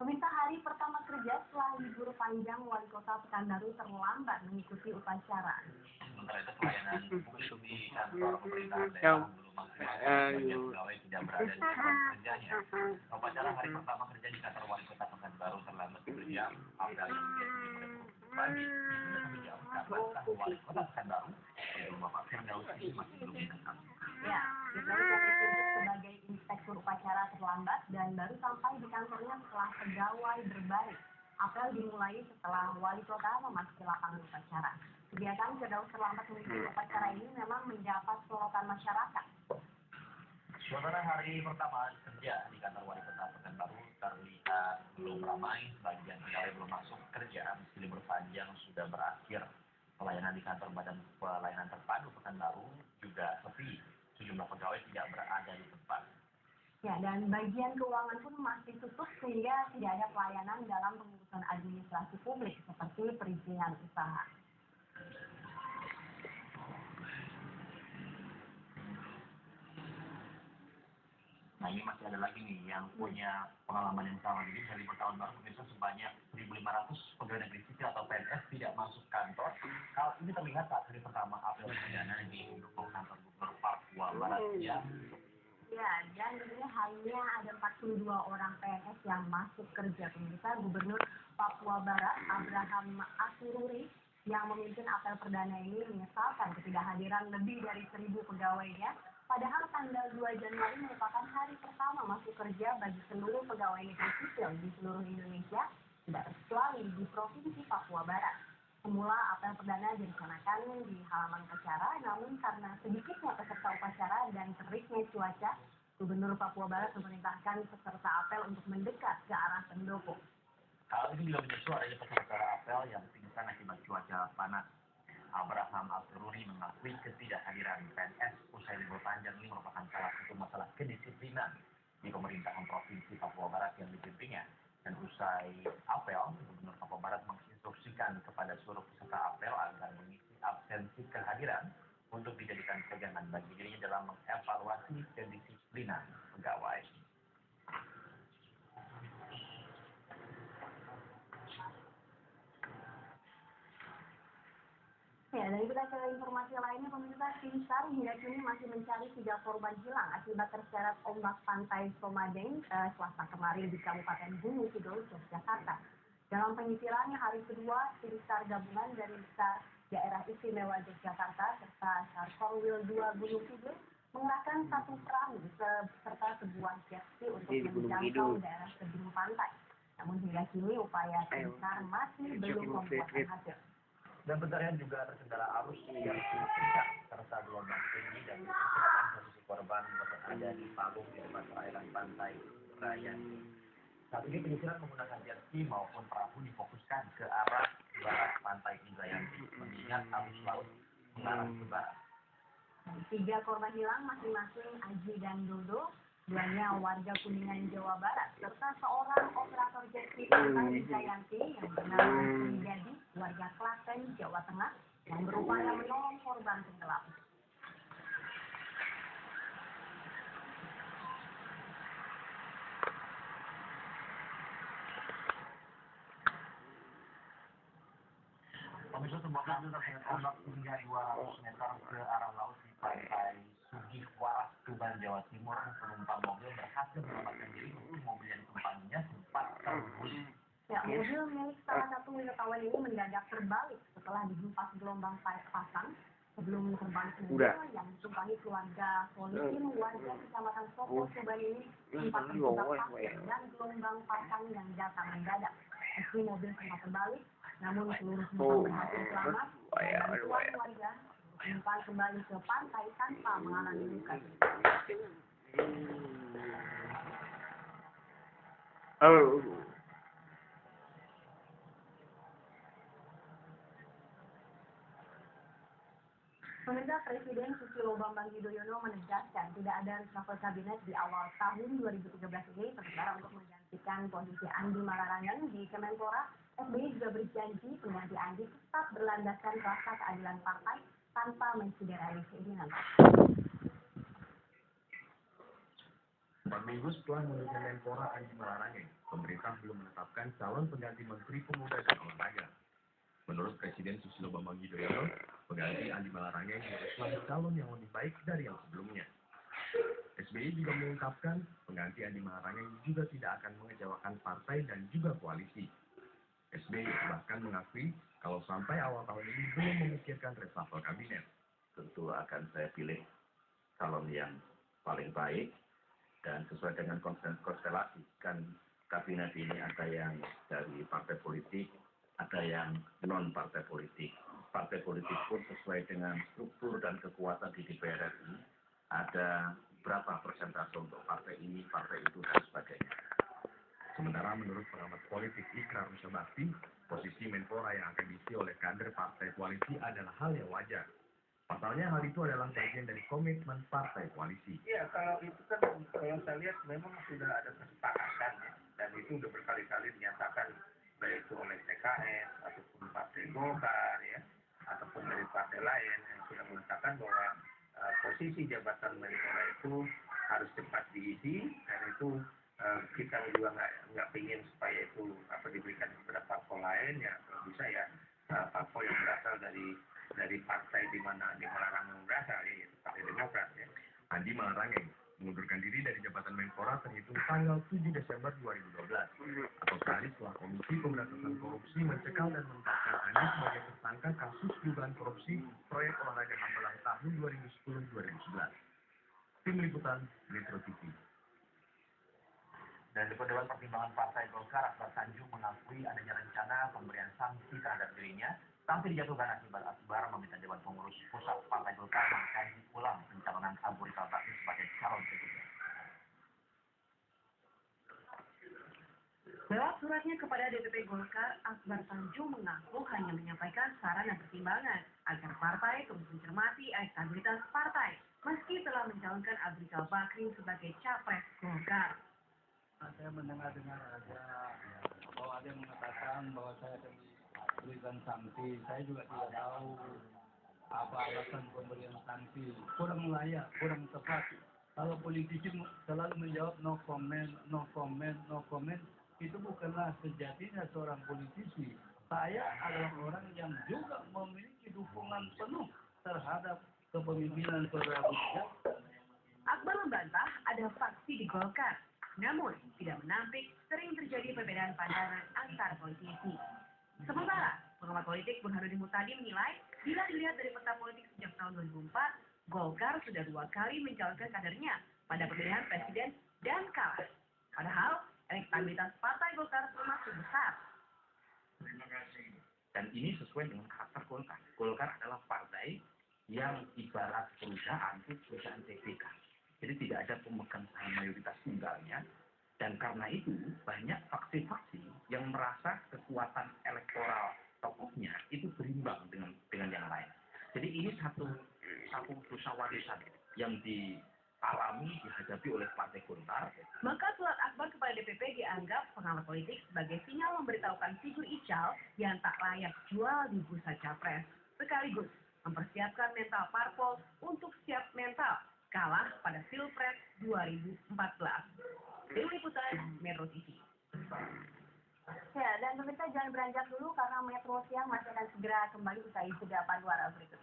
Pemirsa, hari pertama kerja setelah libur panjang, Wali Kota Pekanbaru terlambat mengikuti upacara. Sementara itu pelayanan publik di kantor pemerintahan daerah belum maksimal sebagian pegawai tidak berada di tempat kerjanya. Upacara hari pertama kerja di kantor Wali Kota Pekanbaru terlambat 1 jam. Apel yang biasanya pada pagi sudah 1 jam karena sang Wali Kota Pekanbaru yaitu Bapak Firdaus ini masih belum datang. Ya, Firdaus yang ditunjuk sebagai inspektur upacara terlambat dan baru sampai di kantornya setelah pegawai berbaris. Apel dimulai setelah Wali Kota memasuki lapangan upacara. Kebiasaan Firdaus terlambat mengikuti upacara ini memang mendapat sorotan masyarakat. Suasana hari pertama kerja di kantor Wali Kota Pekanbaru terlihat belum ramai, sebagian pegawai belum masuk kerja meski libur panjang sudah berakhir. Pelayanan di kantor Badan Pelayanan Terpadu Pekanbaru juga sepi, sejumlah pegawai tidak berada di tempat. Ya, dan bagian keuangan pun masih tutup sehingga tidak ada pelayanan dalam pengurusan administrasi publik seperti perizinan usaha. Nah, ini masih ada lagi nih yang punya pengalaman yang sama. Jadi dari tahun baru pemirsa sebanyak 1.500 pegawai negeri sipil atau PNS tidak masuk kantor. Hal ini terlihat saat hari pertama apel perdana di pendukung kantor Gubernur Papua Barat yang Ya, dan ini hanya ada 42 orang PNS yang masuk kerja. Pemirsa, Gubernur Papua Barat Abraham Asururi yang memimpin apel perdana ini menyesalkan ketidakhadiran lebih dari 1.000 pegawainya. Padahal tanggal 2 Januari merupakan hari pertama masuk kerja bagi seluruh pegawai negeri sipil di seluruh Indonesia, tidak terkecuali di Provinsi Papua Barat. Semula apel perdana direncanakan di halaman upacara, namun karena sedikitnya peserta upacara dan teriknya cuaca, Gubernur Papua Barat memerintahkan peserta apel untuk mendekat ke arah pendopo. hal ini juga menyusul adanya peserta apel yang pingsan akibat cuaca panas. Abraham Al-Sururi mengakui ketidakhadiran PNS usai libur panjang ini merupakan salah satu masalah kedisiplinan di pemerintahan Provinsi Papua Barat yang dipimpinnya. Dan usai apel, Gubernur Papua Barat menginstruksikan kepada seluruh peserta apel agar mengisi absensi kehadiran untuk dijadikan pegangan bagi dirinya dalam mengevaluasi kedisiplinan pegawai. Ya, dan kita ke informasi lainnya, pemirsa, tim SAR hingga kini masih mencari 3 korban hilang akibat terseret ombak pantai Somadeng Selasa kemarin di Kabupaten Gunung Kidul, Yogyakarta. Dalam penyisiran hari kedua, tim SAR gabungan dari SAR Daerah Istimewa Yogyakarta serta SAR Korwil 2 Gunung Kidul mengerahkan 1 perahu serta sebuah jet ski untuk menjangkau daerah tebing pantai. Namun hingga kini upaya tim SAR masih belum membuahkan hasil. Dan pencarian juga terkendala arus yang cukup kencang serta gelombang tinggi dan diperkirakan posisi korban berada di palung di depan perairan pantai Rayanti. Saat ini penyisiran menggunakan jet ski maupun perahu difokuskan ke arah barat pantai Indrayanti mengingat arus laut mengarah ke barat. 3 korban hilang masing-masing Aji dan Dodo, duanya warga Kuningan, Jawa Barat, serta seorang operator jet ski pantai Indrayanti yang bernama Sri warga Klaten, Jawa Tengah, yang berupaya menolong korban tenggelam. Pemirsa, sebuah mobil terseret ombak hingga 200 meter ke arah laut di pantai Sugih Waras, Tuban, Jawa Timur. Penumpang mobil berhasil menyelamatkan diri meski mobil yang ditumpanginya sempat terguling. Ya, mobil milik salah satu wisatawan ini mendadak terbalik setelah dihempas gelombang pasang. Sebelum terbalik mobil yang ditumpangi keluarga Solihin warga Kecamatan Soko, Tuban ini sempat terjebak pasir dan gelombang pasang yang datang mendadak. Meski mobil sempat terbalik, namun seluruh penumpang berhasil selamat dan bantuan warga menumpang kembali ke pantai tanpa mengalami luka. Pemirsa, Presiden Susilo Bambang Yudhoyono menegaskan tidak ada reshuffle kabinet di awal tahun 2013 ini sementara untuk menggantikan posisi Andi Malarangen di Kemenpora. SBY juga berjanji pengganti Andi tetap berlandaskan rasa keadilan partai tanpa mencederai keinginan. 4 minggu setelah mundurnya Menpora Andi Malarangeng, pemerintah belum menetapkan calon pengganti Menteri Pemuda dan Olahraga. Menurut Presiden Susilo Bambang Yudhoyono, pengganti Andi Malarangeng haruslah calon yang lebih baik dari yang sebelumnya. SBY juga mengungkapkan pengganti Andi Malarangeng juga tidak akan mengecewakan partai dan juga koalisi. SBY bahkan mengakui kalau sampai awal tahun ini belum memikirkan reshuffle kabinet. Tentu akan saya pilih calon yang paling baik dan sesuai dengan konstelasi. Kan kabinet ini ada yang dari partai politik, ada yang non partai politik. Partai politik pun sesuai dengan struktur dan kekuatan di DPR RI, ada berapa persentase untuk partai ini, partai itu, dan sebagainya. Sementara menurut pengamat politik Ikrar Nusyabakti, posisi Menpora yang akan diisi oleh kader partai koalisi adalah hal yang wajar. Pasalnya hal itu adalah bagian dari komitmen partai koalisi. Iya, kalau itu kan kalau saya lihat memang sudah ada kesepakatan ya, dan itu sudah berkali-kali dinyatakan baik itu oleh PKS ataupun Partai Golkar ya, ataupun dari partai lain yang sudah mengatakan bahwa posisi jabatan Menpora itu harus cepat diisi dan itu kita juga nggak ingin supaya itu diberikan kepada parpol lain ya, kalau bisa ya parpol yang berasal dari partai di mana Andi Malarangeng berasal ya, yaitu Partai Demokrat ya. Andi Malarangeng mengundurkan diri dari jabatan Menpora terhitung tanggal 7 Desember 2012 atau sehari setelah Komisi Pemberantasan Korupsi mencekal dan menetapkan Andi sebagai tersangka kasus dugaan korupsi proyek olahraga Hambalang tahun 2010-2011. Tim Liputan Metro TV. Dan Dewan Dewan Pertimbangan Partai Golkar Akbar Tanjung mengakui adanya rencana pemberian sanksi terhadap dirinya sampai dijatuhkan akibat Akbar meminta Dewan Pengurus Pusat Partai Golkar mengkaji ulang pencalonan Abu Rizal Bakri sebagai calon presiden. Dalam suratnya kepada DPP Golkar, Akbar Tanjung mengaku hanya menyampaikan saran dan pertimbangan agar partai terus mencermati elektabilitas partai meski telah mencalonkan Abu Rizal Bakri sebagai capres Golkar. Saya mendengar-dengar ada bahwa ada yang mengatakan bahwa saya akan diberikan sanksi. Saya juga tidak tahu apa alasan pemberian sanksi. Kurang layak, kurang tepat. Kalau politisi selalu menjawab no comment, no comment, no comment, itu bukanlah sejatinya seorang politisi. Saya adalah orang yang juga memiliki dukungan penuh terhadap kepemimpinan saudara Rizal. Akbar membantah ada faksi di Golkar, namun tidak menampik sering terjadi perbedaan pandangan antar politisi. Sementara, pengamat politik Burhanuddin Muhtadi menilai, bila dilihat dari peta politik sejak tahun 2004, Golkar sudah 2 kali mencalonkan kadernya pada pemilihan presiden dan kalah. Padahal, elektabilitas partai Golkar termasuk besar. Dan ini sesuai dengan karakter Golkar. Golkar adalah partai yang ibarat perusahaan itu perusahaan TBK. Jadi tidak ada pemegang saham mayoritas tunggalnya. Dan karena itu banyak faksi-faksi yang merasa kekuatan elektoral tokohnya itu berimbang dengan yang lain. Jadi ini satu dosa warisan yang dialami, dihadapi oleh Partai Golkar. Maka surat Akbar kepada DPP dianggap pengamat politik sebagai sinyal memberitahukan figur Ical yang tak layak jual di bursa capres. Sekaligus mempersiapkan mental parpol untuk siap mental kalah pada Pilpres 2014. Tim Liputan Metro TV. Ya, dan pemirsa jangan beranjak dulu karena Metro Siang masih akan segera kembali usai jeda panduan berikut.